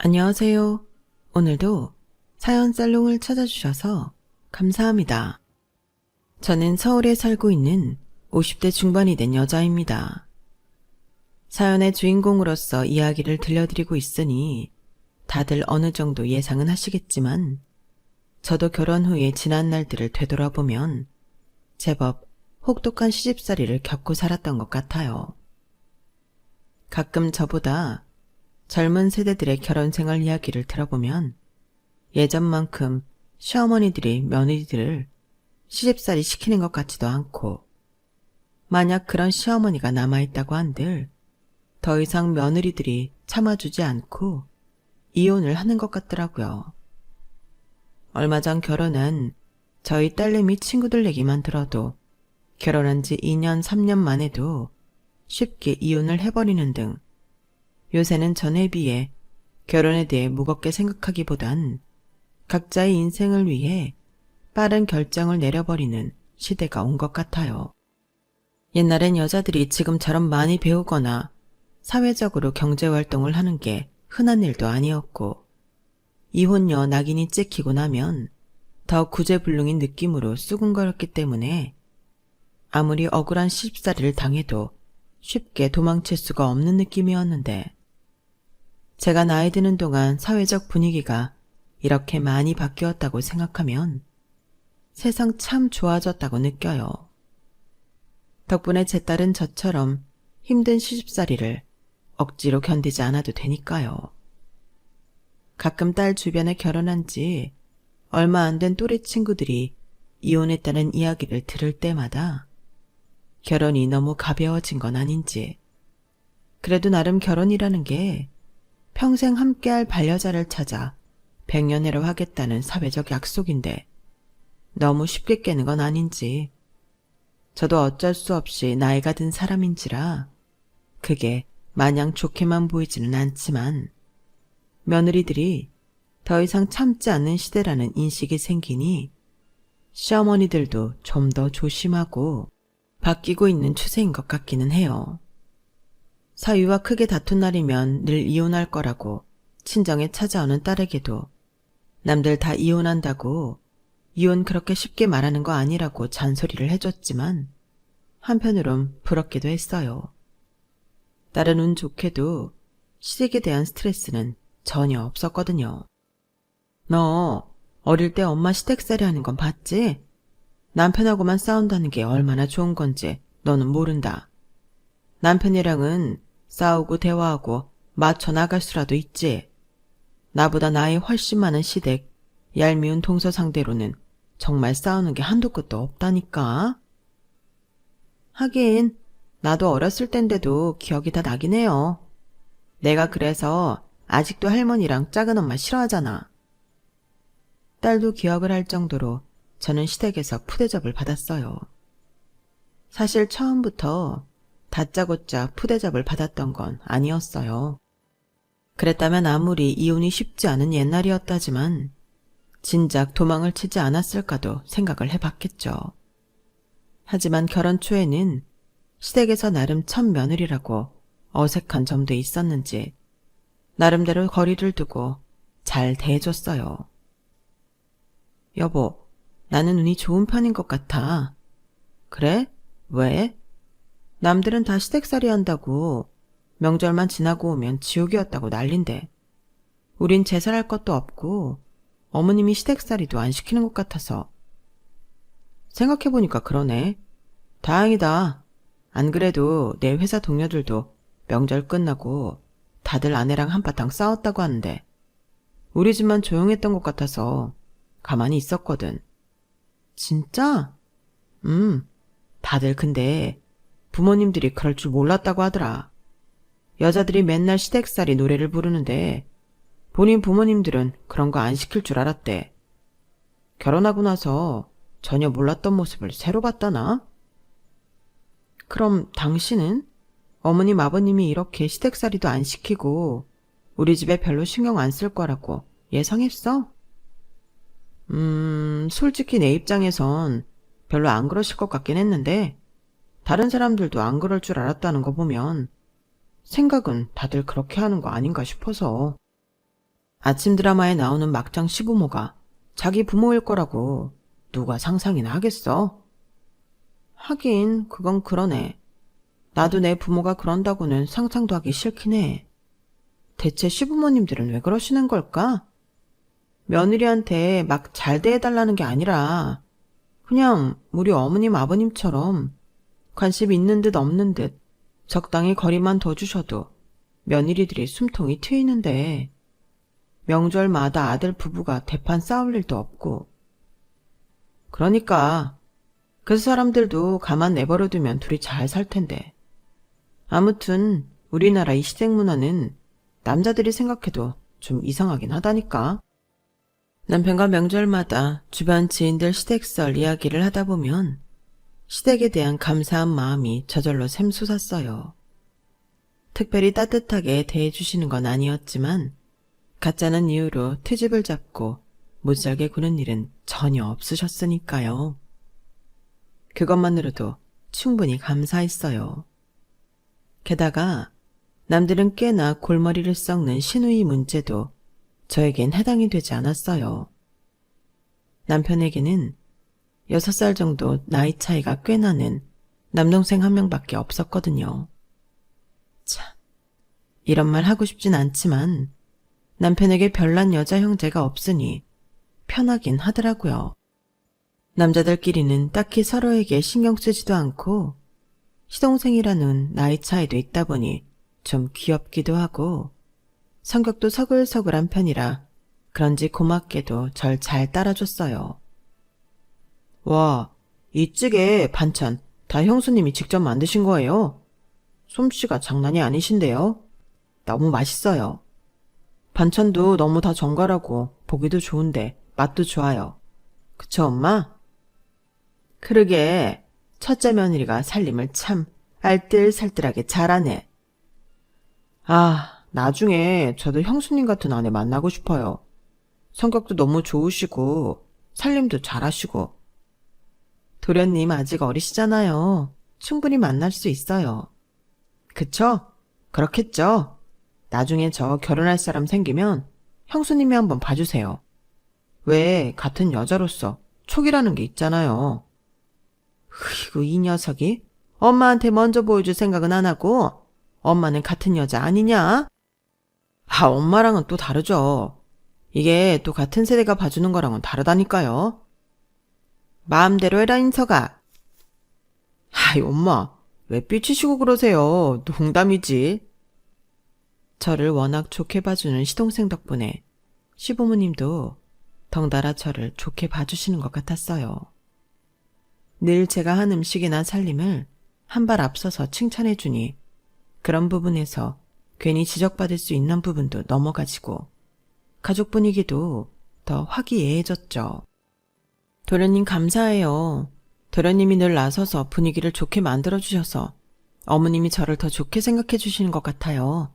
안녕하세요. 오늘도 사연 살롱을 찾아주셔서 감사합니다. 저는 서울에 살고 있는 50대 중반이 된 여자입니다. 사연의 주인공으로서 이야기를 들려드리고 있으니 다들 어느 정도 예상은 하시겠지만 저도 결혼 후에 지난 날들을 되돌아보면 제법 혹독한 시집살이를 겪고 살았던 것 같아요. 가끔 저보다 젊은 세대들의 결혼 생활 이야기를 들어보면 예전만큼 시어머니들이 며느리들을 시집살이 시키는 것 같지도 않고, 만약 그런 시어머니가 남아있다고 한들 더 이상 며느리들이 참아주지 않고 이혼을 하는 것 같더라고요. 얼마 전 결혼한 저희 딸내미 친구들 얘기만 들어도 결혼한 지 2년, 3년 만에도 쉽게 이혼을 해버리는 등 요새는 전에 비해 결혼에 대해 무겁게 생각하기보단 각자의 인생을 위해 빠른 결정을 내려버리는 시대가 온 것 같아요. 옛날엔 여자들이 지금처럼 많이 배우거나 사회적으로 경제활동을 하는 게 흔한 일도 아니었고, 이혼녀 낙인이 찍히고 나면 더 구제불능인 느낌으로 수군거렸기 때문에 아무리 억울한 시집살이를 당해도 쉽게 도망칠 수가 없는 느낌이었는데, 제가 나이 드는 동안 사회적 분위기가 이렇게 많이 바뀌었다고 생각하면 세상 참 좋아졌다고 느껴요. 덕분에 제 딸은 저처럼 힘든 시집살이를 억지로 견디지 않아도 되니까요. 가끔 딸 주변에 결혼한 지 얼마 안 된 또래 친구들이 이혼했다는 이야기를 들을 때마다 결혼이 너무 가벼워진 건 아닌지, 그래도 나름 결혼이라는 게 평생 함께할 반려자를 찾아 백년해로 하겠다는 사회적 약속인데 너무 쉽게 깨는 건 아닌지, 저도 어쩔 수 없이 나이가 든 사람인지라 그게 마냥 좋게만 보이지는 않지만, 며느리들이 더 이상 참지 않는 시대라는 인식이 생기니 시어머니들도 좀 더 조심하고 바뀌고 있는 추세인 것 같기는 해요. 사위와 크게 다툰 날이면 늘 이혼할 거라고 친정에 찾아오는 딸에게도 남들 다 이혼한다고 이혼 그렇게 쉽게 말하는 거 아니라고 잔소리를 해줬지만 한편으론 부럽기도 했어요. 딸은 운 좋게도 시댁에 대한 스트레스는 전혀 없었거든요. 너 어릴 때 엄마 시댁살이 하는 건 봤지? 남편하고만 싸운다는 게 얼마나 좋은 건지 너는 모른다. 남편이랑은 싸우고 대화하고 맞춰 나갈 수라도 있지. 나보다 나이 훨씬 많은 시댁, 얄미운 동서 상대로는 정말 싸우는 게 한도 끝도 없다니까. 하긴 나도 어렸을 땐데도 기억이 다 나긴 해요. 내가 그래서 아직도 할머니랑 작은 엄마 싫어하잖아. 딸도 기억을 할 정도로 저는 시댁에서 푸대접을 받았어요. 사실 처음부터 다짜고짜 푸대접을 받았던 건 아니었어요. 그랬다면 아무리 이혼이 쉽지 않은 옛날이었다지만 진작 도망을 치지 않았을까도 생각을 해봤겠죠. 하지만 결혼 초에는 시댁에서 나름 첫 며느리라고 어색한 점도 있었는지 나름대로 거리를 두고 잘 대해줬어요. 여보, 나는 운이 좋은 편인 것 같아. 그래? 왜? 남들은 다 시댁살이 한다고 명절만 지나고 오면 지옥이었다고 난린대. 우린 제살할 것도 없고 어머님이 시댁살이도 안 시키는 것 같아서. 생각해보니까 그러네. 다행이다. 안 그래도 내 회사 동료들도 명절 끝나고 다들 아내랑 한바탕 싸웠다고 하는데 우리 집만 조용했던 것 같아서 가만히 있었거든. 진짜? 다들 근데 부모님들이 그럴 줄 몰랐다고 하더라. 여자들이 맨날 시댁살이 노래를 부르는데 본인 부모님들은 그런 거 안 시킬 줄 알았대. 결혼하고 나서 전혀 몰랐던 모습을 새로 봤다나? 그럼 당신은 어머님 아버님이 이렇게 시댁살이도 안 시키고 우리 집에 별로 신경 안 쓸 거라고 예상했어? 솔직히 내 입장에선 별로 안 그러실 것 같긴 했는데 다른 사람들도 안 그럴 줄 알았다는 거 보면 생각은 다들 그렇게 하는 거 아닌가 싶어서. 아침 드라마에 나오는 막장 시부모가 자기 부모일 거라고 누가 상상이나 하겠어? 하긴 그건 그러네. 나도 내 부모가 그런다고는 상상도 하기 싫긴 해. 대체 시부모님들은 왜 그러시는 걸까? 며느리한테 막 잘 대해달라는 게 아니라 그냥 우리 어머님 아버님처럼 관심 있는 듯 없는 듯 적당히 거리만 더 주셔도 며느리들이 숨통이 트이는데 명절마다 아들 부부가 대판 싸울 일도 없고. 그러니까 그 사람들도 가만 내버려두면 둘이 잘 살 텐데. 아무튼 우리나라 이 시댁 문화는 남자들이 생각해도 좀 이상하긴 하다니까. 남편과 명절마다 주변 지인들 시댁설 이야기를 하다 보면 시댁에 대한 감사한 마음이 저절로 샘솟았어요. 특별히 따뜻하게 대해주시는 건 아니었지만 가짜는 이유로 트집을 잡고 못살게 구는 일은 전혀 없으셨으니까요. 그것만으로도 충분히 감사했어요. 게다가 남들은 꽤나 골머리를 썩는 시누이 문제도 저에겐 해당이 되지 않았어요. 남편에게는 6살 정도 나이 차이가 꽤 나는 남동생 한 명밖에 없었거든요. 참, 이런 말 하고 싶진 않지만 남편에게 별난 여자 형제가 없으니 편하긴 하더라고요. 남자들끼리는 딱히 서로에게 신경 쓰지도 않고 시동생이라는 나이 차이도 있다 보니 좀 귀엽기도 하고 성격도 서글서글한 편이라 그런지 고맙게도 절 잘 따라줬어요. 와, 이 찌개 반찬 다 형수님이 직접 만드신 거예요? 솜씨가 장난이 아니신데요? 너무 맛있어요. 반찬도 너무 다 정갈하고 보기도 좋은데 맛도 좋아요. 그쵸, 엄마? 그러게 첫째 며느리가 살림을 참 알뜰살뜰하게 잘하네. 아, 나중에 저도 형수님 같은 아내 만나고 싶어요. 성격도 너무 좋으시고 살림도 잘하시고. 도련님 아직 어리시잖아요. 충분히 만날 수 있어요. 그쵸? 그렇겠죠? 나중에 저 결혼할 사람 생기면 형수님이 한번 봐주세요. 왜 같은 여자로서 촉이라는 게 있잖아요. 으이구, 이 녀석이 엄마한테 먼저 보여줄 생각은 안 하고 엄마는 같은 여자 아니냐? 아, 엄마랑은 또 다르죠. 이게 또 같은 세대가 봐주는 거랑은 다르다니까요. 마음대로 해라, 인서가. 아이, 엄마, 왜 삐치시고 그러세요? 농담이지. 저를 워낙 좋게 봐주는 시동생 덕분에 시부모님도 덩달아 저를 좋게 봐주시는 것 같았어요. 늘 제가 한 음식이나 살림을 한 발 앞서서 칭찬해주니 그런 부분에서 괜히 지적받을 수 있는 부분도 넘어가지고 가족 분위기도 더 화기애애해졌죠. 도련님 감사해요. 도련님이 늘 나서서 분위기를 좋게 만들어주셔서 어머님이 저를 더 좋게 생각해 주시는 것 같아요.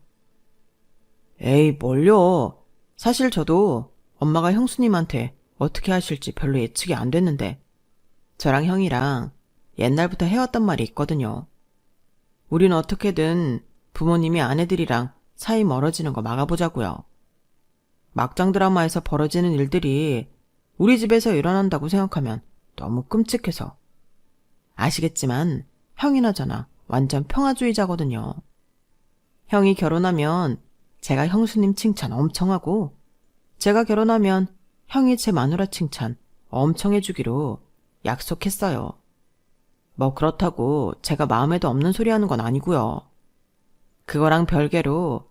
에이, 뭘요. 사실 저도 엄마가 형수님한테 어떻게 하실지 별로 예측이 안 됐는데 저랑 형이랑 옛날부터 해왔단 말이 있거든요. 우린 어떻게든 부모님이 아내들이랑 사이 멀어지는 거 막아보자고요. 막장 드라마에서 벌어지는 일들이 우리 집에서 일어난다고 생각하면 너무 끔찍해서. 아시겠지만 형이나 저나 완전 평화주의자거든요. 형이 결혼하면 제가 형수님 칭찬 엄청 하고 제가 결혼하면 형이 제 마누라 칭찬 엄청 해주기로 약속했어요. 뭐 그렇다고 제가 마음에도 없는 소리 하는 건 아니고요. 그거랑 별개로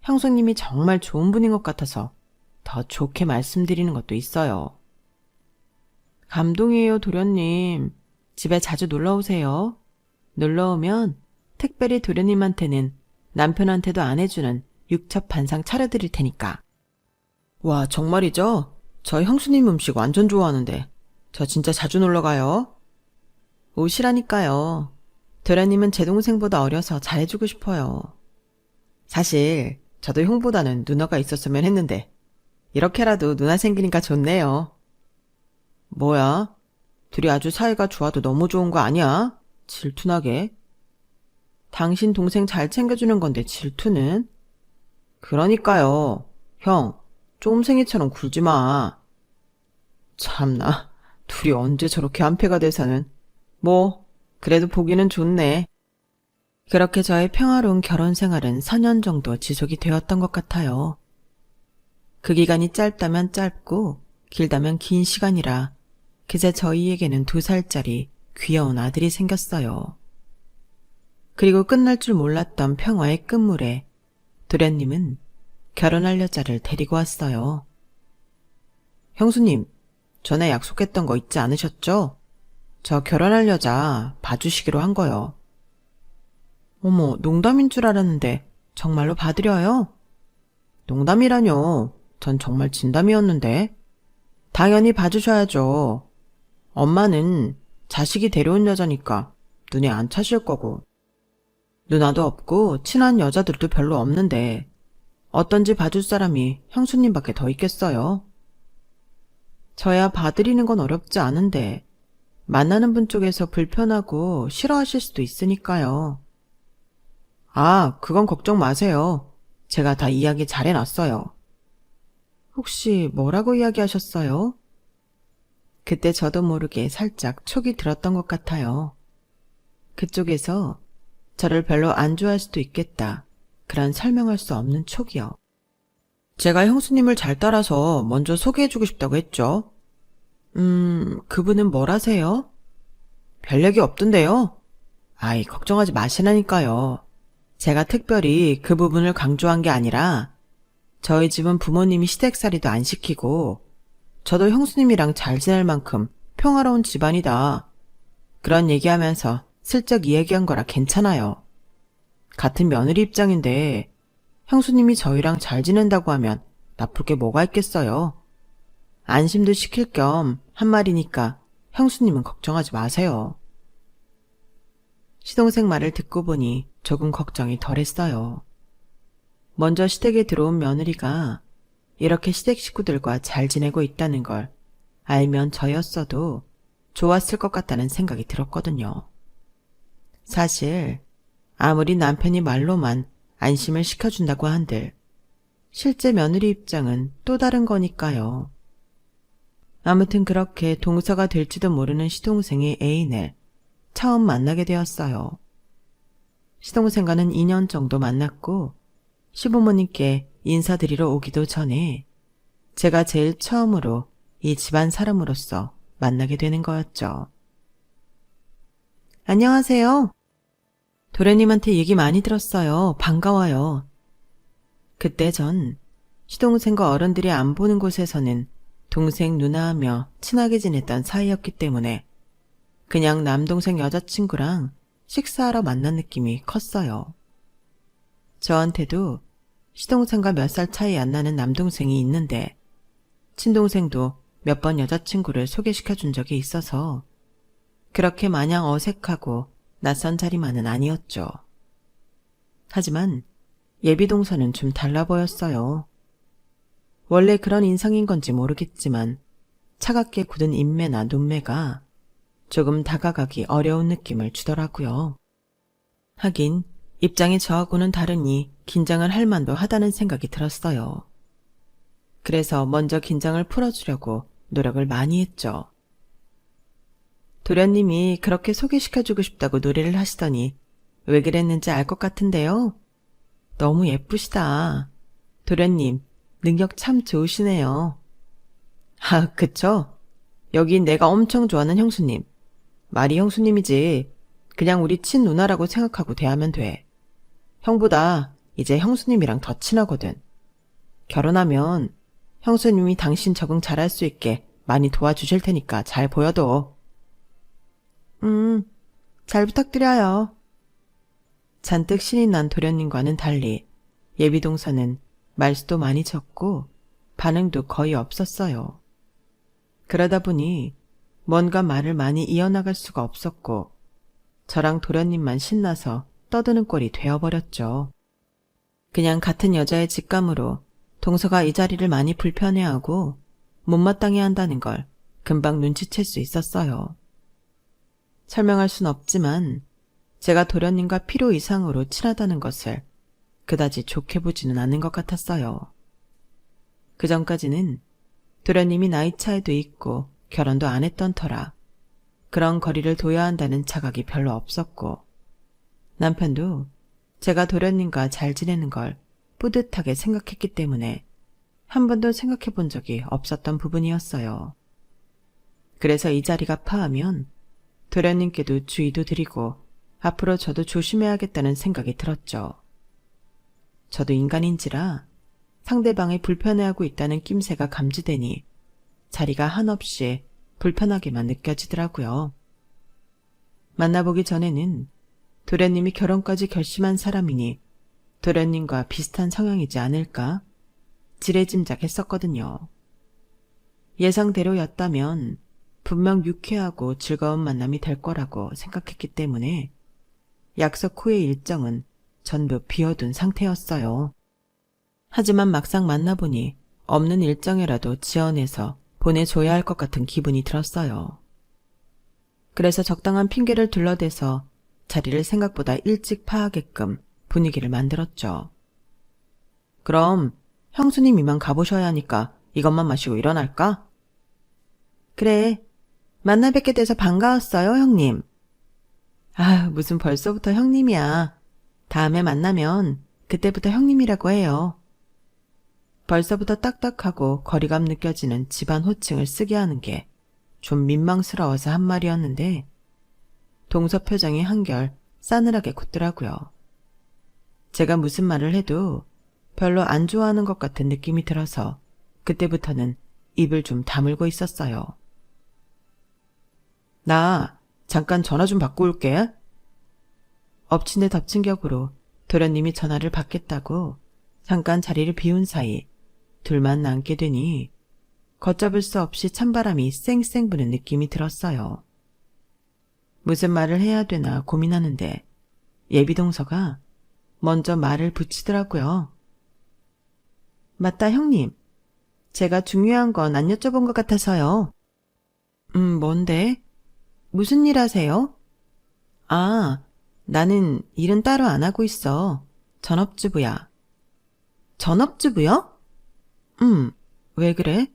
형수님이 정말 좋은 분인 것 같아서 더 좋게 말씀드리는 것도 있어요. 감동이에요, 도련님. 집에 자주 놀러오세요. 놀러오면 특별히 도련님한테는 남편한테도 안 해주는 육첩반상 차려드릴 테니까. 와, 정말이죠? 저 형수님 음식 완전 좋아하는데 저 진짜 자주 놀러가요. 오시라니까요. 도련님은 제 동생보다 어려서 잘해주고 싶어요. 사실 저도 형보다는 누나가 있었으면 했는데 이렇게라도 누나 생기니까 좋네요. 뭐야? 둘이 아주 사이가 좋아도 너무 좋은 거 아니야? 질투나게. 당신 동생 잘 챙겨주는 건데 질투는? 그러니까요. 형, 쫌생이처럼 굴지 마. 참나, 둘이 언제 저렇게 한패가 돼서는. 뭐, 그래도 보기는 좋네. 그렇게 저의 평화로운 결혼 생활은 4년 정도 지속이 되었던 것 같아요. 그 기간이 짧다면 짧고 길다면 긴 시간이라 그새 저희에게는 2살짜리 귀여운 아들이 생겼어요. 그리고 끝날 줄 몰랐던 평화의 끝물에 도련님은 결혼할 여자를 데리고 왔어요. 형수님, 전에 약속했던 거 잊지 않으셨죠? 저 결혼할 여자 봐주시기로 한 거요. 어머, 농담인 줄 알았는데 정말로 봐드려요? 농담이라뇨. 전 정말 진담이었는데. 당연히 봐주셔야죠. 엄마는 자식이 데려온 여자니까 눈에 안 차실 거고. 누나도 없고 친한 여자들도 별로 없는데 어떤지 봐줄 사람이 형수님밖에 더 있겠어요? 저야 봐드리는 건 어렵지 않은데 만나는 분 쪽에서 불편하고 싫어하실 수도 있으니까요. 아, 그건 걱정 마세요. 제가 다 이야기 잘 해놨어요. 혹시 뭐라고 이야기하셨어요? 그때 저도 모르게 살짝 촉이 들었던 것 같아요. 그쪽에서 저를 별로 안 좋아할 수도 있겠다. 그런 설명할 수 없는 촉이요. 제가 형수님을 잘 따라서 먼저 소개해주고 싶다고 했죠. 그분은 뭘 하세요? 별 얘기 없던데요. 아이, 걱정하지 마시라니까요. 제가 특별히 그 부분을 강조한 게 아니라 저희 집은 부모님이 시댁살이도 안 시키고 저도 형수님이랑 잘 지낼 만큼 평화로운 집안이다. 그런 얘기하면서 슬쩍 이야기한 거라 괜찮아요. 같은 며느리 입장인데 형수님이 저희랑 잘 지낸다고 하면 나쁠 게 뭐가 있겠어요. 안심도 시킬 겸 한 말이니까 형수님은 걱정하지 마세요. 시동생 말을 듣고 보니 조금 걱정이 덜했어요. 먼저 시댁에 들어온 며느리가 이렇게 시댁 식구들과 잘 지내고 있다는 걸 알면 저였어도 좋았을 것 같다는 생각이 들었거든요. 사실 아무리 남편이 말로만 안심을 시켜준다고 한들 실제 며느리 입장은 또 다른 거니까요. 아무튼 그렇게 동서가 될지도 모르는 시동생의 애인을 처음 만나게 되었어요. 시동생과는 2년 정도 만났고 시부모님께 인사드리러 오기도 전에 제가 제일 처음으로 이 집안 사람으로서 만나게 되는 거였죠. 안녕하세요. 도련님한테 얘기 많이 들었어요. 반가워요. 그때 전 시동생과 어른들이 안 보는 곳에서는 동생 누나하며 친하게 지냈던 사이였기 때문에 그냥 남동생 여자친구랑 식사하러 만난 느낌이 컸어요. 저한테도 시동생과 몇 살 차이 안 나는 남동생이 있는데 친동생도 몇 번 여자친구를 소개시켜 준 적이 있어서 그렇게 마냥 어색하고 낯선 자리만은 아니었죠. 하지만 예비동서는 좀 달라 보였어요. 원래 그런 인상인 건지 모르겠지만 차갑게 굳은 인매나 눈매가 조금 다가가기 어려운 느낌을 주더라고요. 하긴 입장이 저하고는 다르니 긴장을 할 만도 하다는 생각이 들었어요. 그래서 먼저 긴장을 풀어주려고 노력을 많이 했죠. 도련님이 그렇게 소개시켜주고 싶다고 노래를 하시더니 왜 그랬는지 알 것 같은데요. 너무 예쁘시다. 도련님, 능력 참 좋으시네요. 아, 그쵸? 여긴 내가 엄청 좋아하는 형수님. 말이 형수님이지. 그냥 우리 친누나라고 생각하고 대하면 돼. 형보다 이제 형수님이랑 더 친하거든. 결혼하면 형수님이 당신 적응 잘할 수 있게 많이 도와주실 테니까 잘 보여둬. 잘 부탁드려요. 잔뜩 신이 난 도련님과는 달리 예비동서는 말수도 많이 적고 반응도 거의 없었어요. 그러다 보니 뭔가 말을 많이 이어나갈 수가 없었고 저랑 도련님만 신나서 떠드는 꼴이 되어버렸죠. 그냥 같은 여자의 직감으로 동서가 이 자리를 많이 불편해하고 못마땅해 한다는 걸 금방 눈치챌 수 있었어요. 설명할 순 없지만 제가 도련님과 필요 이상으로 친하다는 것을 그다지 좋게 보지는 않는 것 같았어요. 그 전까지는 도련님이 나이 차이도 있고 결혼도 안 했던 터라 그런 거리를 둬야 한다는 자각이 별로 없었고, 남편도 제가 도련님과 잘 지내는 걸 뿌듯하게 생각했기 때문에 한 번도 생각해 본 적이 없었던 부분이었어요. 그래서 이 자리가 파하면 도련님께도 주의도 드리고 앞으로 저도 조심해야겠다는 생각이 들었죠. 저도 인간인지라 상대방이 불편해하고 있다는 낌새가 감지되니 자리가 한없이 불편하게만 느껴지더라고요. 만나보기 전에는 도련님이 결혼까지 결심한 사람이니 도련님과 비슷한 성향이지 않을까 지레짐작했었거든요. 예상대로였다면 분명 유쾌하고 즐거운 만남이 될 거라고 생각했기 때문에 약속 후의 일정은 전부 비워둔 상태였어요. 하지만 막상 만나보니 없는 일정이라도 지어내서 보내줘야 할 것 같은 기분이 들었어요. 그래서 적당한 핑계를 둘러대서 자리를 생각보다 일찍 파하게끔 분위기를 만들었죠. 그럼 형수님 이만 가보셔야 하니까 이것만 마시고 일어날까? 그래, 만나 뵙게 돼서 반가웠어요, 형님. 아휴, 무슨 벌써부터 형님이야. 다음에 만나면 그때부터 형님이라고 해요. 벌써부터 딱딱하고 거리감 느껴지는 집안 호칭을 쓰게 하는 게 좀 민망스러워서 한 말이었는데 동서 표정이 한결 싸늘하게 굳더라고요. 제가 무슨 말을 해도 별로 안 좋아하는 것 같은 느낌이 들어서 그때부터는 입을 좀 다물고 있었어요. 나 잠깐 전화 좀 받고 올게. 엎친 데 덮친 격으로 도련님이 전화를 받겠다고 잠깐 자리를 비운 사이 둘만 남게 되니 걷잡을 수 없이 찬바람이 쌩쌩 부는 느낌이 들었어요. 무슨 말을 해야 되나 고민하는데 예비동서가 먼저 말을 붙이더라고요. 맞다, 형님. 제가 중요한 건 안 여쭤본 것 같아서요. 뭔데? 무슨 일 하세요? 아, 나는 일은 따로 안 하고 있어. 전업주부야. 전업주부요? 왜 그래?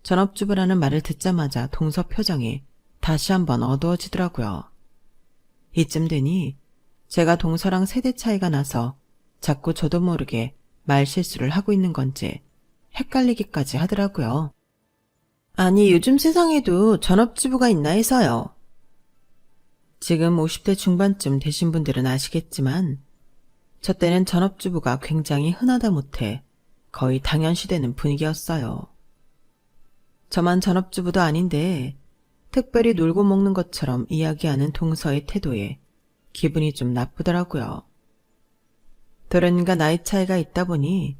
전업주부라는 말을 듣자마자 동서 표정이 다시 한번 어두워지더라고요. 이쯤 되니 제가 동서랑 세대 차이가 나서 자꾸 저도 모르게 말실수를 하고 있는 건지 헷갈리기까지 하더라고요. 아니, 요즘 세상에도 전업주부가 있나 해서요. 지금 50대 중반쯤 되신 분들은 아시겠지만 저 때는 전업주부가 굉장히 흔하다 못해 거의 당연시되는 분위기였어요. 저만 전업주부도 아닌데 특별히 놀고 먹는 것처럼 이야기하는 동서의 태도에 기분이 좀 나쁘더라고요. 도련님과 나이 차이가 있다 보니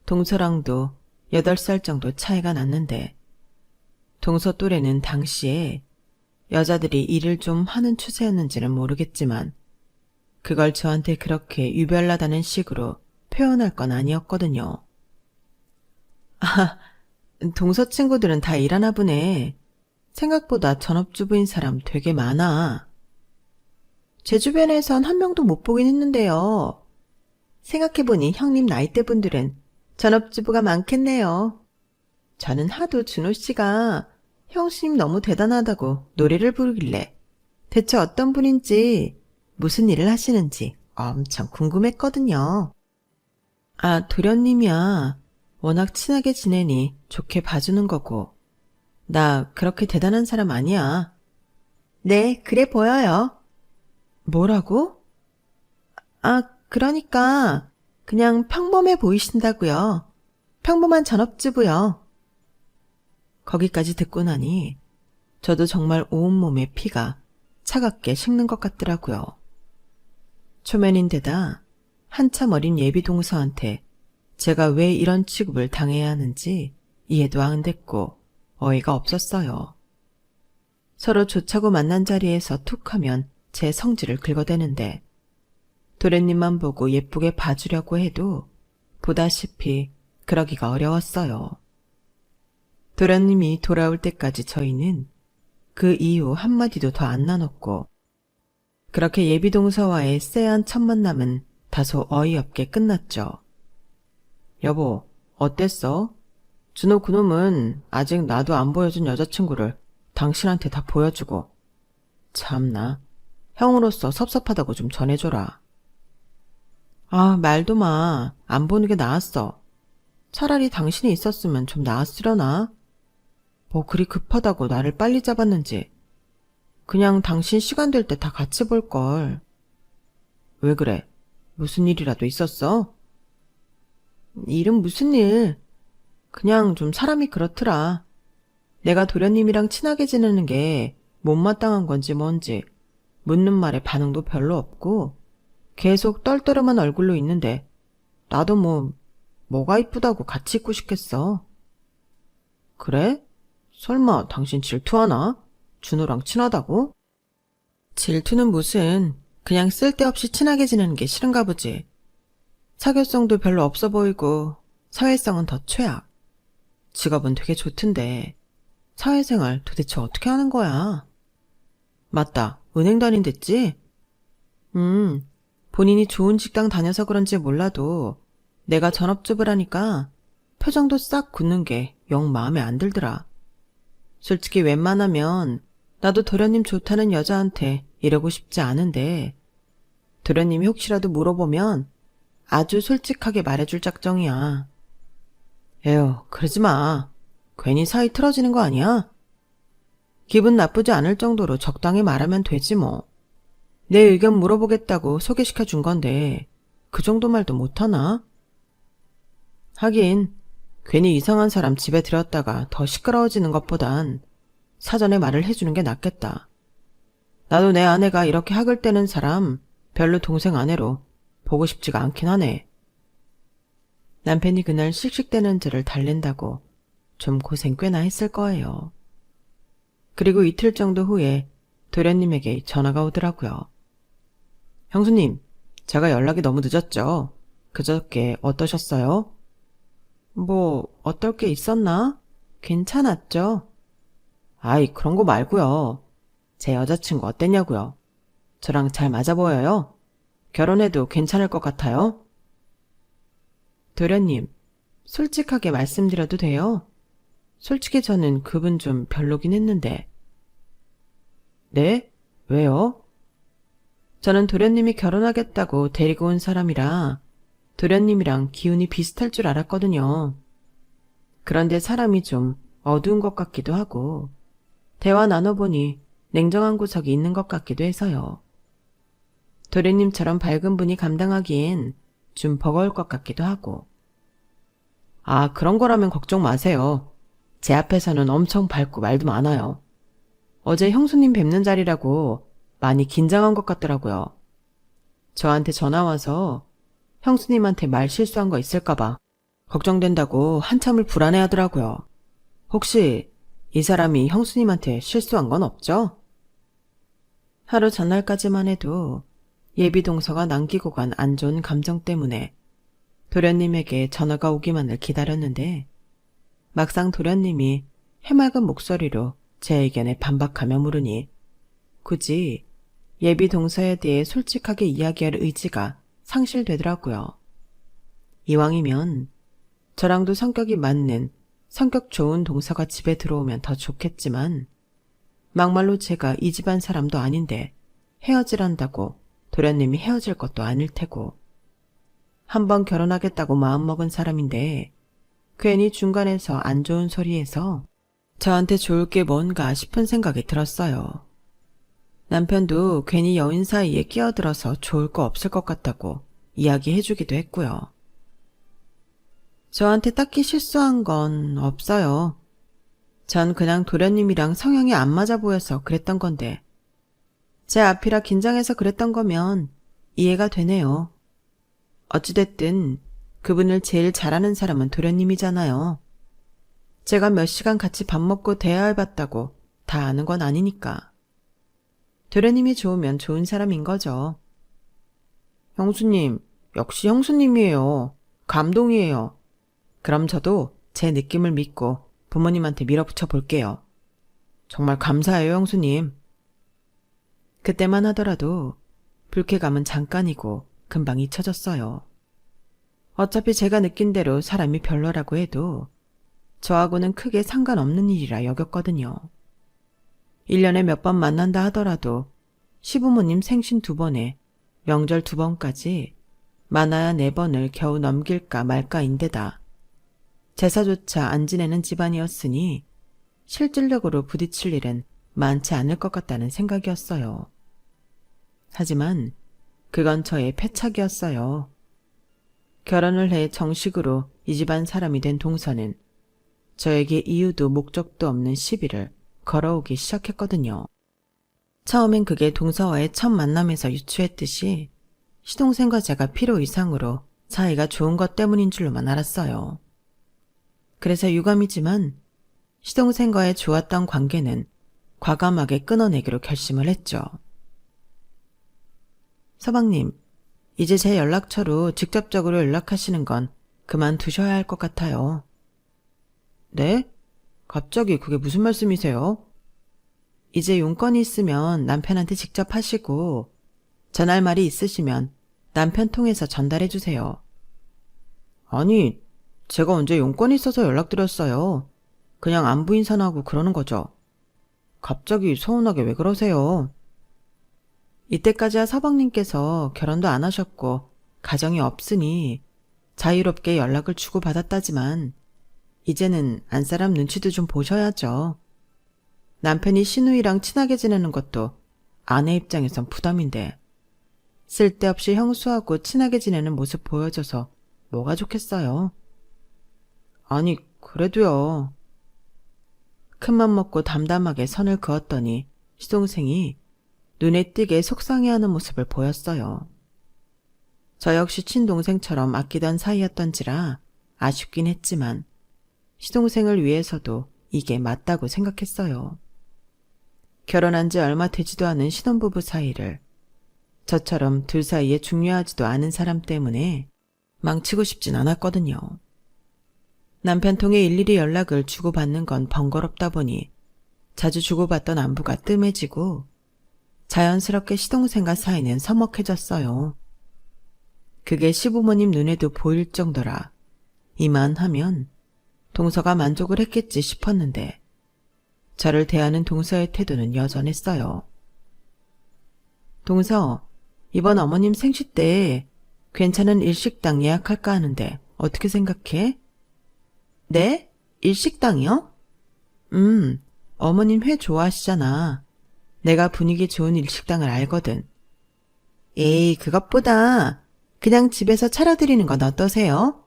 동서랑도 8살 정도 차이가 났는데 동서 또래는 당시에 여자들이 일을 좀 하는 추세였는지는 모르겠지만 그걸 저한테 그렇게 유별나다는 식으로 표현할 건 아니었거든요. 아, 동서 친구들은 다 일하나 보네. 생각보다 전업주부인 사람 되게 많아. 제 주변에선 한 명도 못 보긴 했는데요. 생각해보니 형님 나이대 분들은 전업주부가 많겠네요. 저는 하도 준호 씨가 형수님 너무 대단하다고 노래를 부르길래 대체 어떤 분인지 무슨 일을 하시는지 엄청 궁금했거든요. 아, 도련님이야. 워낙 친하게 지내니 좋게 봐주는 거고. 나 그렇게 대단한 사람 아니야. 네, 그래 보여요. 뭐라고? 아, 그러니까 그냥 평범해 보이신다고요. 평범한 전업주부요. 거기까지 듣고 나니 저도 정말 온몸에 피가 차갑게 식는 것 같더라고요. 초면인데다 한참 어린 예비동서한테 제가 왜 이런 취급을 당해야 하는지 이해도 안 됐고 어이가 없었어요. 서로 좋자고 만난 자리에서 툭하면 제 성질을 긁어대는데 도련님만 보고 예쁘게 봐주려고 해도 보다시피 그러기가 어려웠어요. 도련님이 돌아올 때까지 저희는 그 이후 한마디도 더 안 나눴고 그렇게 예비동서와의 쎄한 첫 만남은 다소 어이없게 끝났죠. 여보, 어땠어? 준호 그놈은 아직 나도 안 보여준 여자친구를 당신한테 다 보여주고. 참나. 형으로서 섭섭하다고 좀 전해줘라. 아, 말도 마. 안 보는 게 나았어. 차라리 당신이 있었으면 좀 나았으려나? 뭐 그리 급하다고 나를 빨리 잡았는지. 그냥 당신 시간 될 때 다 같이 볼걸. 왜 그래? 무슨 일이라도 있었어? 일은 무슨 일? 그냥 좀 사람이 그렇더라. 내가 도련님이랑 친하게 지내는 게 못마땅한 건지 뭔지 묻는 말에 반응도 별로 없고 계속 떨떠름한 얼굴로 있는데 나도 뭐가 이쁘다고 같이 있고 싶겠어. 그래? 설마 당신 질투하나? 준호랑 친하다고? 질투는 무슨, 그냥 쓸데없이 친하게 지내는 게 싫은가 보지. 사교성도 별로 없어 보이고 사회성은 더 최악. 직업은 되게 좋던데 사회생활 도대체 어떻게 하는 거야? 맞다, 은행 다닌댔지? 본인이 좋은 직장 다녀서 그런지 몰라도 내가 전업주부를 하니까 표정도 싹 굳는 게 영 마음에 안 들더라. 솔직히 웬만하면 나도 도련님 좋다는 여자한테 이러고 싶지 않은데 도련님이 혹시라도 물어보면 아주 솔직하게 말해줄 작정이야. 에휴, 그러지 마. 괜히 사이 틀어지는 거 아니야? 기분 나쁘지 않을 정도로 적당히 말하면 되지 뭐. 내 의견 물어보겠다고 소개시켜 준 건데 그 정도 말도 못하나? 하긴 괜히 이상한 사람 집에 들였다가 더 시끄러워지는 것보단 사전에 말을 해주는 게 낫겠다. 나도 내 아내가 이렇게 학을 떼는 사람 별로 동생 아내로 보고 싶지가 않긴 하네. 남편이 그날 씩씩대는 저를 달랜다고 좀 고생 꽤나 했을 거예요. 그리고 이틀 정도 후에 도련님에게 전화가 오더라고요. 형수님, 제가 연락이 너무 늦었죠? 그저께 어떠셨어요? 뭐 어떨 게 있었나? 괜찮았죠? 아이, 그런 거 말고요. 제 여자친구 어땠냐고요? 저랑 잘 맞아 보여요? 결혼해도 괜찮을 것 같아요? 도련님, 솔직하게 말씀드려도 돼요? 솔직히 저는 그분 좀 별로긴 했는데. 네? 왜요? 저는 도련님이 결혼하겠다고 데리고 온 사람이라 도련님이랑 기운이 비슷할 줄 알았거든요. 그런데 사람이 좀 어두운 것 같기도 하고 대화 나눠보니 냉정한 구석이 있는 것 같기도 해서요. 도련님처럼 밝은 분이 감당하기엔 좀 버거울 것 같기도 하고. 아, 그런 거라면 걱정 마세요. 제 앞에서는 엄청 밝고 말도 많아요. 어제 형수님 뵙는 자리라고 많이 긴장한 것 같더라고요. 저한테 전화 와서 형수님한테 말 실수한 거 있을까봐 걱정된다고 한참을 불안해하더라고요. 혹시 이 사람이 형수님한테 실수한 건 없죠? 하루 전날까지만 해도 예비 동서가 남기고 간 안 좋은 감정 때문에 도련님에게 전화가 오기만을 기다렸는데 막상 도련님이 해맑은 목소리로 제 의견에 반박하며 물으니 굳이 예비 동서에 대해 솔직하게 이야기할 의지가 상실되더라고요. 이왕이면 저랑도 성격이 맞는 성격 좋은 동서가 집에 들어오면 더 좋겠지만 막말로 제가 이 집안 사람도 아닌데 헤어지란다고 도련님이 헤어질 것도 아닐 테고 한번 결혼하겠다고 마음먹은 사람인데 괜히 중간에서 안 좋은 소리해서 저한테 좋을 게 뭔가 싶은 생각이 들었어요. 남편도 괜히 여인 사이에 끼어들어서 좋을 거 없을 것 같다고 이야기해주기도 했고요. 저한테 딱히 실수한 건 없어요. 전 그냥 도련님이랑 성향이 안 맞아 보여서 그랬던 건데 제 앞이라 긴장해서 그랬던 거면 이해가 되네요. 어찌됐든 그분을 제일 잘하는 사람은 도련님이잖아요. 제가 몇 시간 같이 밥 먹고 대화해봤다고 다 아는 건 아니니까. 도련님이 좋으면 좋은 사람인 거죠. 형수님, 역시 형수님이에요. 감동이에요. 그럼 저도 제 느낌을 믿고 부모님한테 밀어붙여 볼게요. 정말 감사해요, 형수님. 그때만 하더라도 불쾌감은 잠깐이고 금방 잊혀졌어요. 어차피 제가 느낀 대로 사람이 별로라고 해도 저하고는 크게 상관없는 일이라 여겼거든요. 1년에 몇 번 만난다 하더라도 시부모님 생신 2번에 명절 2번까지 많아야 4번을 겨우 넘길까 말까인데다 제사조차 안 지내는 집안이었으니 실질적으로 부딪힐 일은 많지 않을 것 같다는 생각이었어요. 하지만 그건 저의 패착이었어요. 결혼을 해 정식으로 이 집안 사람이 된 동서는 저에게 이유도 목적도 없는 시비를 걸어오기 시작했거든요. 처음엔 그게 동서와의 첫 만남에서 유추했듯이 시동생과 제가 필요 이상으로 사이가 좋은 것 때문인 줄로만 알았어요. 그래서 유감이지만 시동생과의 좋았던 관계는 과감하게 끊어내기로 결심을 했죠. 서방님, 이제 제 연락처로 직접적으로 연락하시는 건 그만두셔야 할 것 같아요. 네? 갑자기 그게 무슨 말씀이세요? 이제 용건이 있으면 남편한테 직접 하시고 전할 말이 있으시면 남편 통해서 전달해 주세요. 아니, 제가 언제 용건이 있어서 연락드렸어요. 그냥 안부 인사나고 그러는 거죠. 갑자기 서운하게 왜 그러세요? 이때까지야 서방님께서 결혼도 안 하셨고 가정이 없으니 자유롭게 연락을 주고받았다지만 이제는 안사람 눈치도 좀 보셔야죠. 남편이 시누이랑 친하게 지내는 것도 아내 입장에선 부담인데 쓸데없이 형수하고 친하게 지내는 모습 보여줘서 뭐가 좋겠어요. 아니, 그래도요. 큰맘 먹고 담담하게 선을 그었더니 시동생이 눈에 띄게 속상해하는 모습을 보였어요. 저 역시 친동생처럼 아끼던 사이였던지라 아쉽긴 했지만 시동생을 위해서도 이게 맞다고 생각했어요. 결혼한 지 얼마 되지도 않은 신혼부부 사이를 저처럼 둘 사이에 중요하지도 않은 사람 때문에 망치고 싶진 않았거든요. 남편 통해 일일이 연락을 주고받는 건 번거롭다 보니 자주 주고받던 안부가 뜸해지고 자연스럽게 시동생과 사이는 서먹해졌어요. 그게 시부모님 눈에도 보일 정도라 이만하면 동서가 만족을 했겠지 싶었는데 저를 대하는 동서의 태도는 여전했어요. 동서, 이번 어머님 생시 때 괜찮은 일식당 예약할까 하는데 어떻게 생각해? 네? 일식당이요? 어머님 회 좋아하시잖아. 내가 분위기 좋은 일식당을 알거든. 에이, 그것보다 그냥 집에서 차려드리는 건 어떠세요?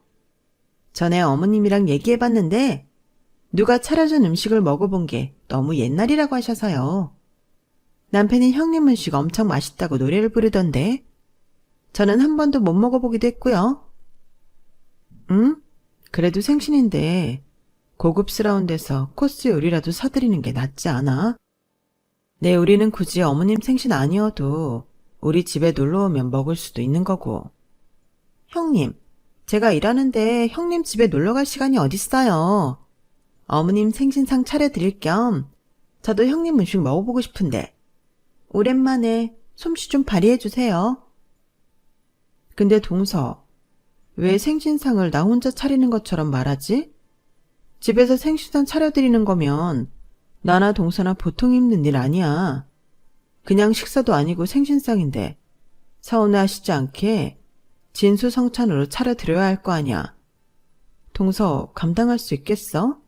전에 어머님이랑 얘기해봤는데 누가 차려준 음식을 먹어본 게 너무 옛날이라고 하셔서요. 남편이 형님 음식 엄청 맛있다고 노래를 부르던데 저는 한 번도 못 먹어보기도 했고요. 그래도 생신인데 고급스러운 데서 코스 요리라도 사드리는 게 낫지 않아? 내 우리는 굳이 어머님 생신 아니어도 우리 집에 놀러오면 먹을 수도 있는 거고. 형님, 제가 일하는데 형님 집에 놀러갈 시간이 어딨어요. 어머님 생신상 차려드릴 겸 저도 형님 음식 먹어보고 싶은데 오랜만에 솜씨 좀 발휘해주세요. 근데 동서, 왜 생신상을 나 혼자 차리는 것처럼 말하지? 집에서 생신상 차려드리는 거면 나나 동서나 보통 힘든 일 아니야. 그냥 식사도 아니고 생신상인데 서운해하시지 않게 진수성찬으로 차려드려야 할 거 아니야. 동서 감당할 수 있겠어?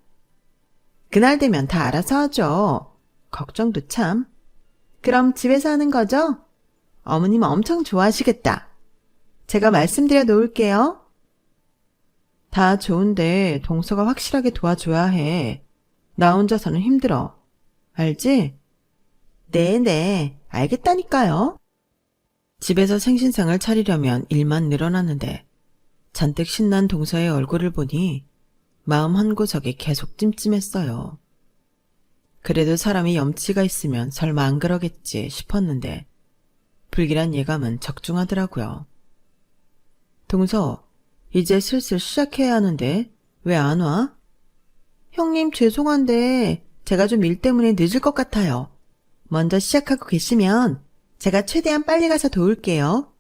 그날 되면 다 알아서 하죠. 걱정도 참. 그럼 집에서 하는 거죠? 어머님 엄청 좋아하시겠다. 제가 말씀드려 놓을게요. 다 좋은데 동서가 확실하게 도와줘야 해. 나 혼자서는 힘들어. 알지? 네네, 알겠다니까요. 집에서 생신상을 차리려면 일만 늘어나는데 잔뜩 신난 동서의 얼굴을 보니 마음 한구석이 계속 찜찜했어요. 그래도 사람이 염치가 있으면 설마 안 그러겠지 싶었는데 불길한 예감은 적중하더라고요. 동서, 이제 슬슬 시작해야 하는데 왜 안 와? 형님 죄송한데 제가 좀 일 때문에 늦을 것 같아요. 먼저 시작하고 계시면 제가 최대한 빨리 가서 도울게요.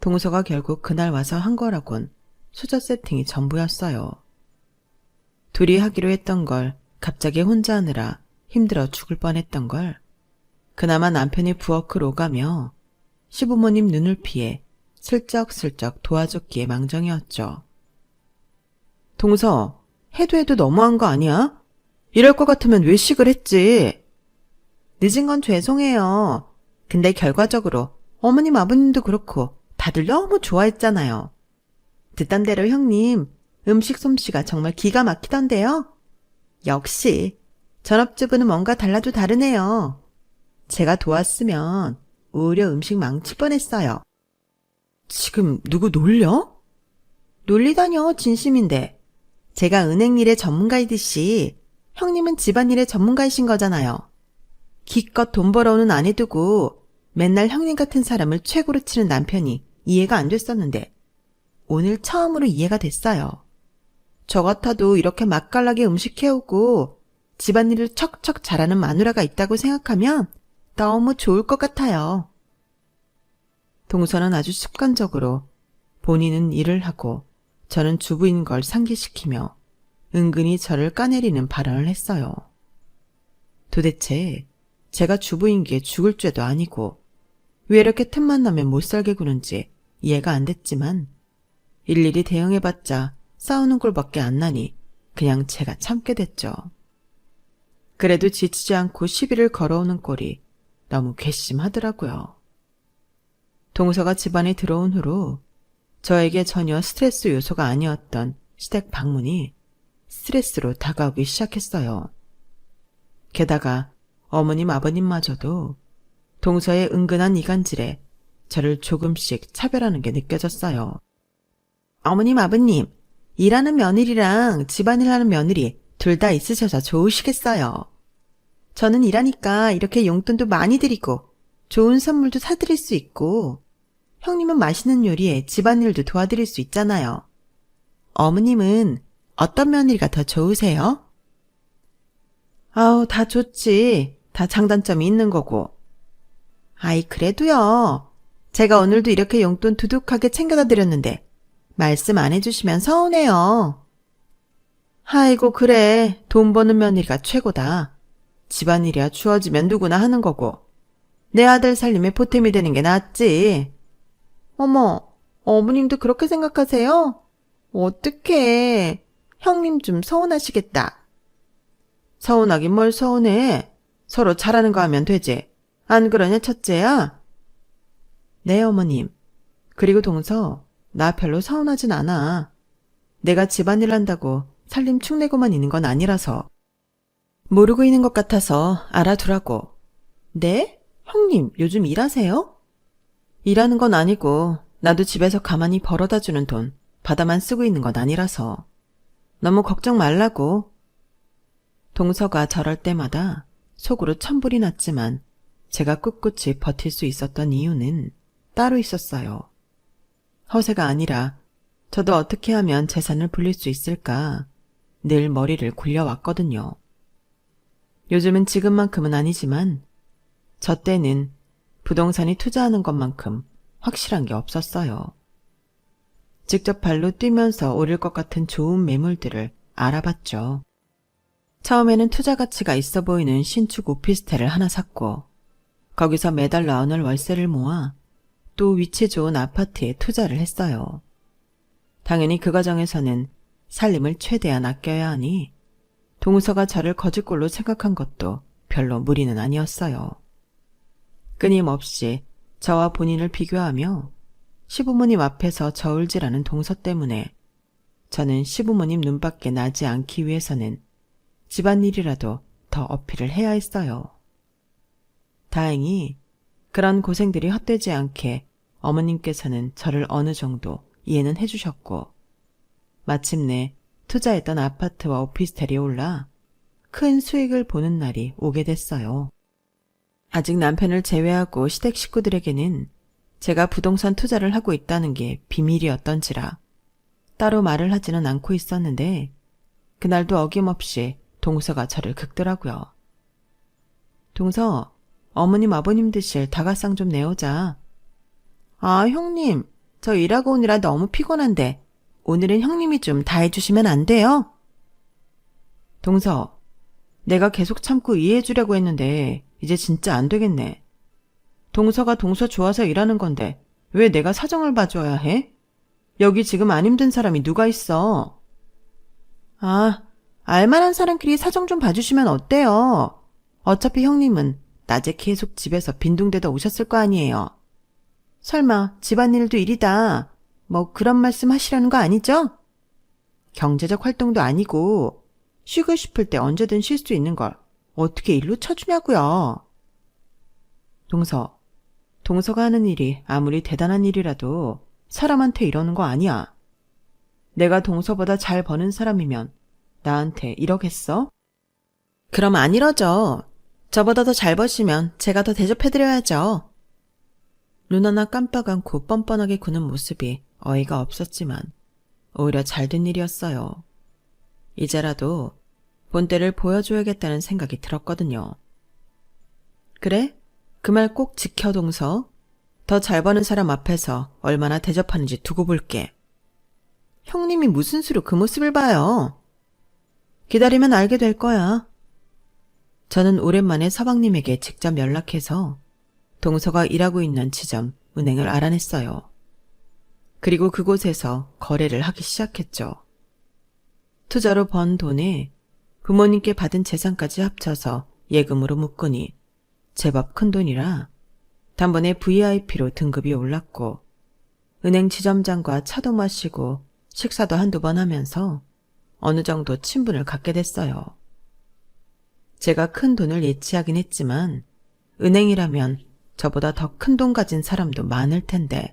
동서가 결국 그날 와서 한 거라곤 수저 세팅이 전부였어요. 둘이 하기로 했던 걸 갑자기 혼자 하느라 힘들어 죽을 뻔했던 걸 그나마 남편이 부엌을 오가며 시부모님 눈을 피해 슬쩍슬쩍 도와줬기에 망정이었죠. 동서, 해도 너무한 거 아니야? 이럴 것 같으면 외식을 했지. 늦은 건 죄송해요. 근데 결과적으로 어머님 아버님도 그렇고 다들 너무 좋아했잖아요. 듣던 대로 형님, 음식 솜씨가 정말 기가 막히던데요? 역시 전업주부는 뭔가 달라도 다르네요. 제가 도왔으면 오히려 음식 망칠 뻔했어요. 지금 누구 놀려? 놀리다뇨, 진심인데. 제가 은행 일의 전문가이듯이 형님은 집안일의 전문가이신 거잖아요. 기껏 돈 벌어오는 아내 두고 맨날 형님 같은 사람을 최고로 치는 남편이 이해가 안 됐었는데 오늘 처음으로 이해가 됐어요. 저 같아도 이렇게 맛깔나게 음식 해오고 집안일을 척척 잘하는 마누라가 있다고 생각하면 너무 좋을 것 같아요. 동서는 아주 습관적으로 본인은 일을 하고 저는 주부인 걸 상기시키며 은근히 저를 까내리는 발언을 했어요. 도대체 제가 주부인 게 죽을 죄도 아니고 왜 이렇게 틈만 나면 못살게 구는지 이해가 안 됐지만 일일이 대응해봤자 싸우는 꼴밖에 안 나니 그냥 제가 참게 됐죠. 그래도 지치지 않고 시비를 걸어오는 꼴이 너무 괘씸하더라고요. 동서가 집안에 들어온 후로 저에게 전혀 스트레스 요소가 아니었던 시댁 방문이 스트레스로 다가오기 시작했어요. 게다가 어머님 아버님마저도 동서의 은근한 이간질에 저를 조금씩 차별하는 게 느껴졌어요. 어머님 아버님, 일하는 며느리랑 집안일 하는 며느리 둘 다 있으셔서 좋으시겠어요. 저는 일하니까 이렇게 용돈도 많이 드리고 좋은 선물도 사드릴 수 있고 형님은 맛있는 요리에 집안일도 도와드릴 수 있잖아요. 어머님은 어떤 며느리가 더 좋으세요? 아우, 다 좋지. 다 장단점이 있는 거고. 아이, 그래도요. 제가 오늘도 이렇게 용돈 두둑하게 챙겨다 드렸는데 말씀 안 해주시면 서운해요. 아이고, 그래. 돈 버는 며느리가 최고다. 집안일이야 주어지면 누구나 하는 거고 내 아들 살림에 보탬이 되는 게 낫지. 어머, 어머님도 그렇게 생각하세요? 어떡해. 형님 좀 서운하시겠다. 서운하긴 뭘 서운해. 서로 잘하는 거 하면 되지. 안 그러냐, 첫째야? 네, 어머님. 그리고 동서, 나 별로 서운하진 않아. 내가 집안일 한다고 살림 축내고만 있는 건 아니라서. 모르고 있는 것 같아서 알아두라고. 네? 형님, 요즘 일하세요? 일하는 건 아니고 나도 집에서 가만히 벌어다 주는 돈 받아만 쓰고 있는 건 아니라서. 너무 걱정 말라고. 동서가 저럴 때마다 속으로 천불이 났지만 제가 꿋꿋이 버틸 수 있었던 이유는 따로 있었어요. 허세가 아니라 저도 어떻게 하면 재산을 불릴 수 있을까 늘 머리를 굴려왔거든요. 요즘은 지금만큼은 아니지만 저 때는 부동산이 투자하는 것만큼 확실한 게 없었어요. 직접 발로 뛰면서 오를 것 같은 좋은 매물들을 알아봤죠. 처음에는 투자 가치가 있어 보이는 신축 오피스텔을 하나 샀고 거기서 매달 나오는 월세를 모아 또 위치 좋은 아파트에 투자를 했어요. 당연히 그 과정에서는 살림을 최대한 아껴야 하니 동서가 저를 거지꼴로 생각한 것도 별로 무리는 아니었어요. 끊임없이 저와 본인을 비교하며 시부모님 앞에서 저울질하는 동서 때문에 저는 시부모님 눈밖에 나지 않기 위해서는 집안일이라도 더 어필을 해야 했어요. 다행히 그런 고생들이 헛되지 않게 어머님께서는 저를 어느 정도 이해는 해주셨고 마침내 투자했던 아파트와 오피스텔이 올라 큰 수익을 보는 날이 오게 됐어요. 아직 남편을 제외하고 시댁 식구들에게는 제가 부동산 투자를 하고 있다는 게 비밀이었던지라 따로 말을 하지는 않고 있었는데 그날도 어김없이 동서가 저를 긁더라고요. 동서, 어머님 아버님 드실 다가상 좀 내오자. 아, 형님, 저 일하고 오느라 너무 피곤한데 오늘은 형님이 좀 다 해주시면 안 돼요? 동서, 내가 계속 참고 이해해주려고 했는데 이제 진짜 안 되겠네. 동서가 동서 좋아서 일하는 건데 왜 내가 사정을 봐줘야 해? 여기 지금 안 힘든 사람이 누가 있어? 아, 알만한 사람끼리 사정 좀 봐주시면 어때요? 어차피 형님은 낮에 계속 집에서 빈둥대다 오셨을 거 아니에요. 설마 집안일도 일이다. 뭐 그런 말씀 하시려는 거 아니죠? 경제적 활동도 아니고 쉬고 싶을 때 언제든 쉴 수 있는 걸 어떻게 일로 쳐주냐고요. 동서가 하는 일이 아무리 대단한 일이라도 사람한테 이러는 거 아니야. 내가 동서보다 잘 버는 사람이면 나한테 이러겠어? 그럼 안 이러죠. 저보다 더 잘 버시면 제가 더 대접해드려야죠. 눈 하나 깜빡 않고 뻔뻔하게 구는 모습이 어이가 없었지만 오히려 잘된 일이었어요. 이제라도 본때를 보여줘야겠다는 생각이 들었거든요. 그래? 그 말 꼭 지켜, 동서. 더 잘 버는 사람 앞에서 얼마나 대접하는지 두고 볼게. 형님이 무슨 수로 그 모습을 봐요. 기다리면 알게 될 거야. 저는 오랜만에 서방님에게 직접 연락해서 동서가 일하고 있는 지점 은행을 알아냈어요. 그리고 그곳에서 거래를 하기 시작했죠. 투자로 번 돈에 부모님께 받은 재산까지 합쳐서 예금으로 묶으니 제법 큰 돈이라 단번에 VIP로 등급이 올랐고 은행 지점장과 차도 마시고 식사도 한두 번 하면서 어느 정도 친분을 갖게 됐어요. 제가 큰 돈을 예치하긴 했지만 은행이라면 저보다 더 큰 돈 가진 사람도 많을 텐데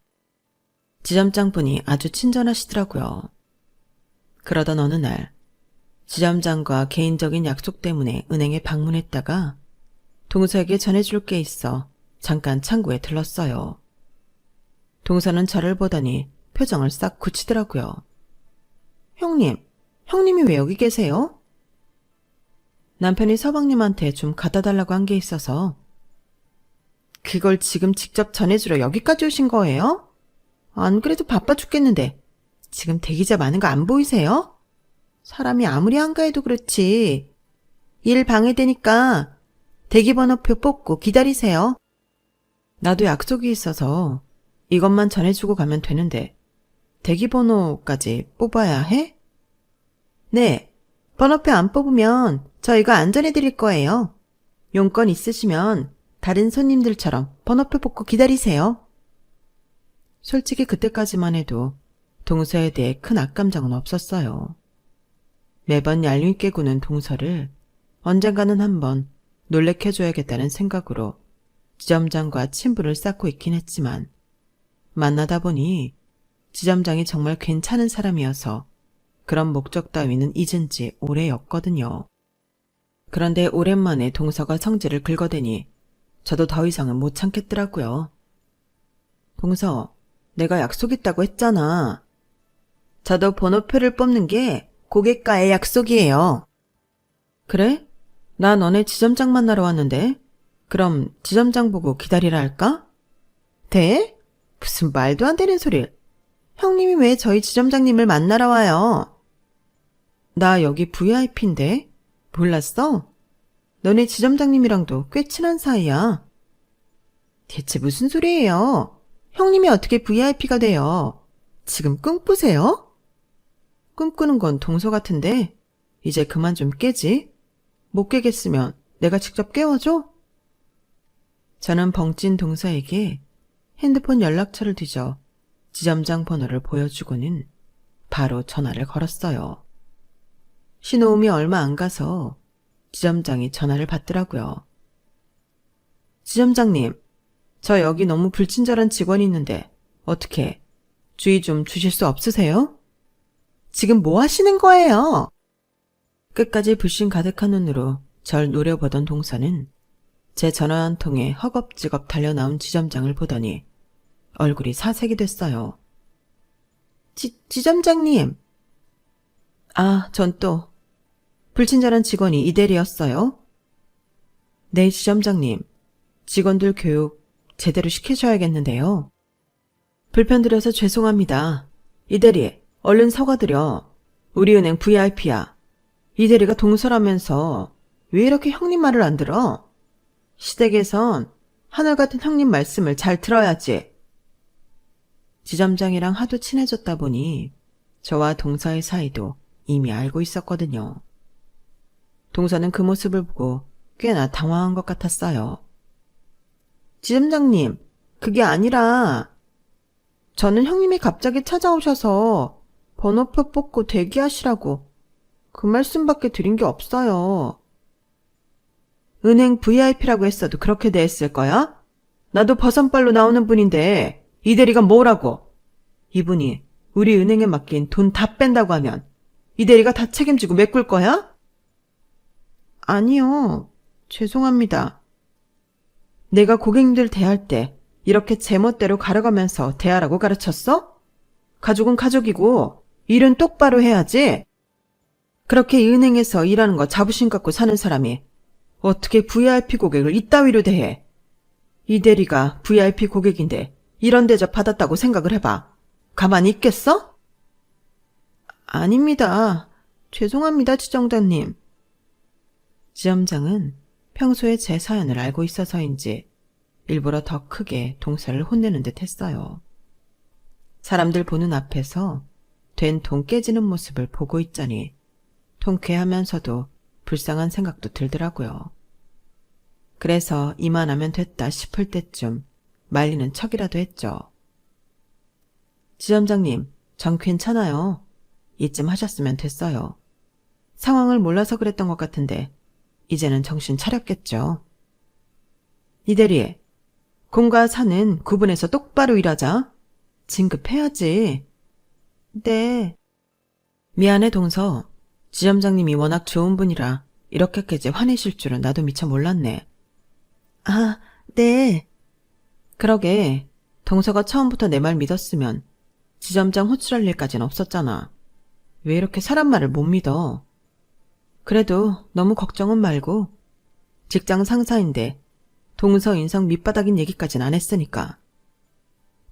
지점장분이 아주 친절하시더라고요. 그러던 어느 날 지점장과 개인적인 약속 때문에 은행에 방문했다가 동서에게 전해줄 게 있어 잠깐 창구에 들렀어요. 동서는 저를 보더니 표정을 싹 굳히더라고요. 형님이 왜 여기 계세요? 남편이 서방님한테 좀 갖다 달라고 한 게 있어서. 그걸 지금 직접 전해주러 여기까지 오신 거예요? 안 그래도 바빠 죽겠는데 지금 대기자 많은 거 안 보이세요? 사람이 아무리 한가해도 그렇지. 일 방해되니까 대기번호표 뽑고 기다리세요. 나도 약속이 있어서 이것만 전해주고 가면 되는데 대기번호까지 뽑아야 해? 네, 번호표 안 뽑으면 저 이거 안 전해드릴 거예요. 용건 있으시면 다른 손님들처럼 번호표 뽑고 기다리세요. 솔직히 그때까지만 해도 동서에 대해 큰 악감정은 없었어요. 매번 얄밉게 구는 동서를 언젠가는 한번 놀래켜줘야겠다는 생각으로 지점장과 친분을 쌓고 있긴 했지만 만나다 보니 지점장이 정말 괜찮은 사람이어서 그런 목적 따위는 잊은 지 오래였거든요. 그런데 오랜만에 동서가 성질을 긁어대니 저도 더 이상은 못 참겠더라고요. 동서, 내가 약속 있다고 했잖아. 저도 번호표를 뽑는 게 고객과의 약속이에요. 그래? 나 너네 지점장 만나러 왔는데 그럼 지점장 보고 기다리라 할까? 네? 무슨 말도 안 되는 소리를. 형님이 왜 저희 지점장님을 만나러 와요? 나 여기 VIP인데 몰랐어? 너네 지점장님이랑도 꽤 친한 사이야. 대체 무슨 소리예요? 형님이 어떻게 VIP가 돼요? 지금 꿈꾸세요? 꿈꾸는 건 동서 같은데 이제 그만 좀 깨지. 못 깨겠으면 내가 직접 깨워줘? 저는 벙찐 동서에게 핸드폰 연락처를 뒤져 지점장 번호를 보여주고는 바로 전화를 걸었어요. 신호음이 얼마 안 가서 지점장이 전화를 받더라고요. 지점장님, 저 여기 너무 불친절한 직원이 있는데 어떻게 주의 좀 주실 수 없으세요? 지금 뭐 하시는 거예요? 끝까지 불신 가득한 눈으로 절 노려보던 동서는 제 전화 한 통에 허겁지겁 달려나온 지점장을 보더니 얼굴이 사색이 됐어요. 지점장님. 아, 전 또 불친절한 직원이 이대리였어요? 네, 지점장님. 직원들 교육 제대로 시키셔야겠는데요. 불편 드려서 죄송합니다. 이 대리, 얼른 사과드려. 우리 은행 VIP야. 이 대리가 동서라면서 왜 이렇게 형님 말을 안 들어? 시댁에선 하늘 같은 형님 말씀을 잘 들어야지. 지점장이랑 하도 친해졌다 보니 저와 동서의 사이도 이미 알고 있었거든요. 동서는 그 모습을 보고 꽤나 당황한 것 같았어요. 지점장님, 그게 아니라 저는 형님이 갑자기 찾아오셔서 번호표 뽑고 대기하시라고 그 말씀밖에 드린 게 없어요. 은행 VIP라고 했어도 그렇게 대했을 거야? 나도 버선발로 나오는 분인데 이 대리가 뭐라고? 이분이 우리 은행에 맡긴 돈 다 뺀다고 하면 이 대리가 다 책임지고 메꿀 거야? 아니요. 죄송합니다. 내가 고객님들 대할 때 이렇게 제멋대로 가려가면서 대하라고 가르쳤어? 가족은 가족이고 일은 똑바로 해야지. 그렇게 이 은행에서 일하는 거 자부심 갖고 사는 사람이 어떻게 VIP 고객을 이따위로 대해? 이 대리가 VIP 고객인데 이런 대접 받았다고 생각을 해봐. 가만히 있겠어? 아닙니다. 죄송합니다, 지점장님. 지점장은 평소에 제 사연을 알고 있어서인지 일부러 더 크게 동서를 혼내는 듯 했어요. 사람들 보는 앞에서 된 돈 깨지는 모습을 보고 있자니 통쾌하면서도 불쌍한 생각도 들더라고요. 그래서 이만하면 됐다 싶을 때쯤 말리는 척이라도 했죠. 지점장님, 전 괜찮아요. 이쯤 하셨으면 됐어요. 상황을 몰라서 그랬던 것 같은데 이제는 정신 차렸겠죠. 이 대리, 공과 사는 구분해서 똑바로 일하자. 진급해야지. 네. 미안해, 동서. 지점장님이 워낙 좋은 분이라 이렇게까지 화내실 줄은 나도 미처 몰랐네. 아, 네. 그러게, 동서가 처음부터 내 말 믿었으면 지점장 호출할 일까진 없었잖아. 왜 이렇게 사람 말을 못 믿어? 그래도 너무 걱정은 말고 직장 상사인데 동서 인성 밑바닥인 얘기까진 안 했으니까.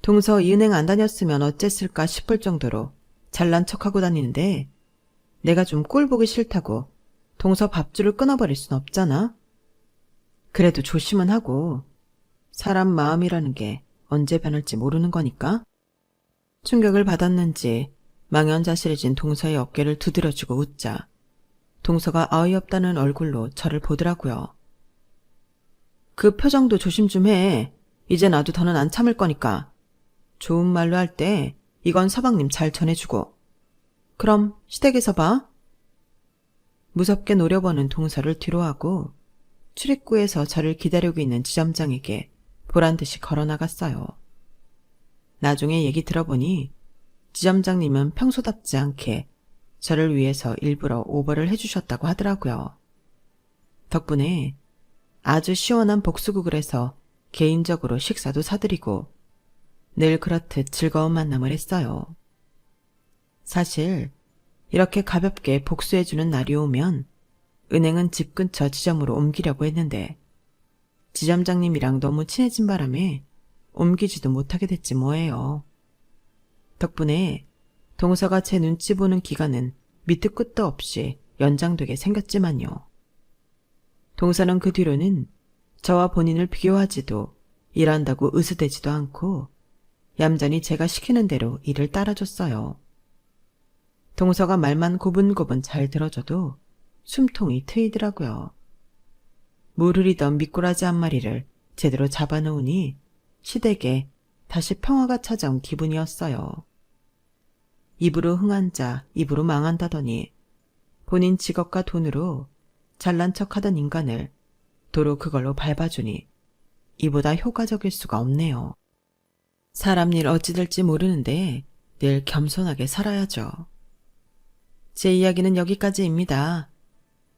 동서 이 은행 안 다녔으면 어쨌을까 싶을 정도로 잘난 척하고 다니는데 내가 좀 꼴 보기 싫다고 동서 밥줄을 끊어버릴 순 없잖아. 그래도 조심은 하고 사람 마음이라는 게 언제 변할지 모르는 거니까. 충격을 받았는지 망연자실해진 동서의 어깨를 두드려주고 웃자 동서가 어이없다는 얼굴로 저를 보더라고요. 그 표정도 조심 좀 해. 이제 나도 더는 안 참을 거니까. 좋은 말로 할 때 이건 서방님 잘 전해주고. 그럼 시댁에서 봐. 무섭게 노려보는 동서를 뒤로하고 출입구에서 저를 기다리고 있는 지점장에게 보란듯이 걸어나갔어요. 나중에 얘기 들어보니 지점장님은 평소답지 않게 저를 위해서 일부러 오버를 해주셨다고 하더라고요. 덕분에 아주 시원한 복수국을 해서 개인적으로 식사도 사드리고 늘 그렇듯 즐거운 만남을 했어요. 사실 이렇게 가볍게 복수해주는 날이 오면 은행은 집 근처 지점으로 옮기려고 했는데 지점장님이랑 너무 친해진 바람에 옮기지도 못하게 됐지 뭐예요. 덕분에 동서가 제 눈치 보는 기간은 밑도 끝도 없이 연장되게 생겼지만요. 동서는 그 뒤로는 저와 본인을 비교하지도 일한다고 으스대지도 않고 얌전히 제가 시키는 대로 일을 따라줬어요. 동서가 말만 고분고분 잘 들어줘도 숨통이 트이더라고요. 물 흐리던 미꾸라지 한 마리를 제대로 잡아놓으니 시댁에 다시 평화가 찾아온 기분이었어요. 입으로 흥한 자 입으로 망한다더니 본인 직업과 돈으로 잘난 척하던 인간을 도로 그걸로 밟아주니 이보다 효과적일 수가 없네요. 사람 일 어찌 될지 모르는데 늘 겸손하게 살아야죠. 제 이야기는 여기까지입니다.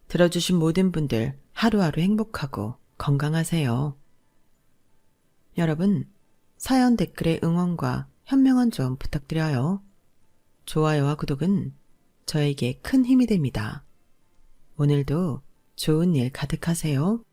들어주신 모든 분들 하루하루 행복하고 건강하세요. 여러분, 사연 댓글에 응원과 현명한 조언 부탁드려요. 좋아요와 구독은 저에게 큰 힘이 됩니다. 오늘도 좋은 일 가득하세요.